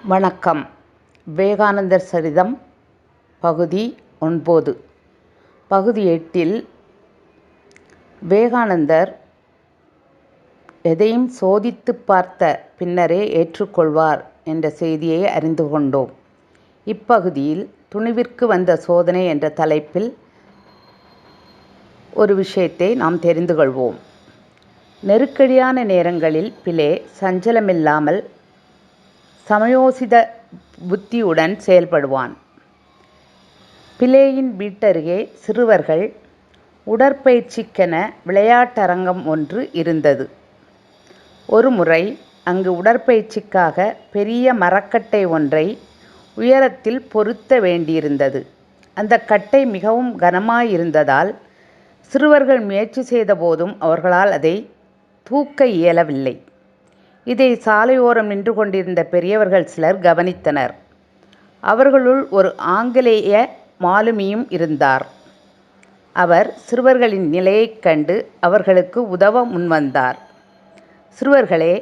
வணக்கம். விவேகானந்தர் சரிதம் பகுதி 9. பகுதி 8இல் விவேகானந்தர் எதையும் சோதித்துப் பார்த்த பின்னரே ஏற்றுக்கொள்வார் என்ற செய்தியை அறிந்து கொண்டோம். இப்பகுதியில் துணிவிற்கு வந்த சோதனை என்ற தலைப்பில் ஒரு விஷயத்தை நாம் தெரிந்து கொள்வோம். நெருக்கடியான நேரங்களில் பிலே சஞ்சலமில்லாமல் சமயோசித புத்தியுடன் செயல்படுவான். பிலேயின் வீட்டருகே சிறுவர்கள் உடற்பயிற்சிக்கென விளையாட்டரங்கம் ஒன்று இருந்தது. ஒருமுறை அங்கு உடற்பயிற்சிக்காக பெரிய மரக்கட்டை ஒன்றை உயரத்தில் பொருத்த வேண்டியிருந்தது. அந்த கட்டை மிகவும் கனமாயிருந்ததால் சிறுவர்கள் முயற்சி செய்தபோதும் அவர்களால் அதை தூக்க இயலவில்லை. இதை சாலையோரம் நின்று கொண்டிருந்த பெரியவர்கள் சிலர் கவனித்தனர். அவர்களுள் ஒரு ஆங்கிலேய மாலுமியும் இருந்தார். அவர் சிறுவர்களின் நிலையைக் கண்டு அவர்களுக்கு உதவ முன்வந்தார். சிறுவர்களே,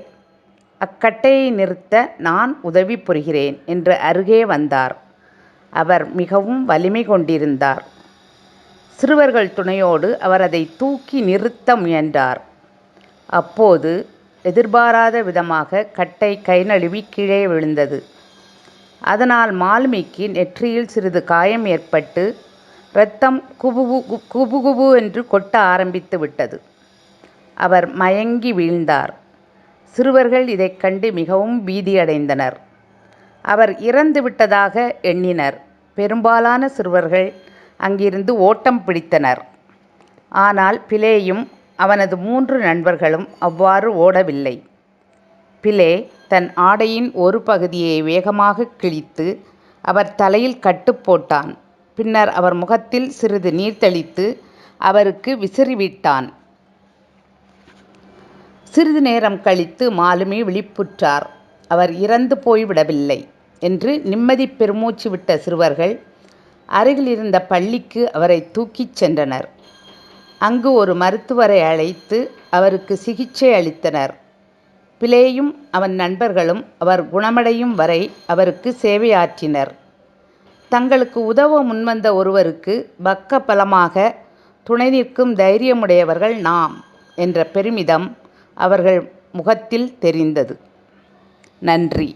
அக்கட்டையை நிறுத்த நான் உதவி புரிகிறேன் என்று அருகே வந்தார். அவர் மிகவும் வலிமை கொண்டிருந்தார். சிறுவர்கள் துணையோடு அவர் அதை தூக்கி நிறுத்த முயன்றார். அப்போது எதிர்பாராத விதமாக கட்டை கை நழுவி கீழே விழுந்தது. அதனால் மாலுமிக்கு நெற்றியில் சிறிது காயம் ஏற்பட்டு இரத்தம் குபுகுபு என்று கொட்ட ஆரம்பித்து விட்டது. அவர் மயங்கி வீழ்ந்தார். சிறுவர்கள் இதைக் கண்டு மிகவும் பீதியடைந்தனர். அவர் இறந்து விட்டதாக எண்ணினர். பெரும்பாலான சிறுவர்கள் அங்கிருந்து ஓட்டம் பிடித்தனர். ஆனால் பிலேயும் அவனது 3 நண்பர்களும் அவ்வாறு ஓடவில்லை. பிலே தன் ஆடையின் ஒரு பகுதியை வேகமாக கிழித்து அவர் தலையில் கட்டு போட்டான். பின்னர் அவர் முகத்தில் சிறிது நீர் தெளித்து அவருக்கு விசிறிவிட்டான். சிறிது நேரம் கழித்து மாலுமி விழிப்புற்றார். அவர் இறந்து போய்விடவில்லை என்று நிம்மதி பெருமூச்சு விட்ட சிறுவர்கள் அருகில் இருந்த பள்ளிக்கு அவரை தூக்கிச் சென்றனர். அங்கு ஒரு மருத்துவரை அழைத்து அவருக்கு சிகிச்சை அளித்தனர். பிலேயும் அவன் நண்பர்களும் அவர் குணமடையும் வரை அவருக்கு சேவையாற்றினர். தங்களுக்கு உதவ முன்வந்த ஒருவருக்கு பக்க பலமாக துணை நிற்கும் தைரியமுடையவர்கள் நாம் என்ற பெருமிதம் அவர்கள் முகத்தில் தெரிந்தது. நன்றி.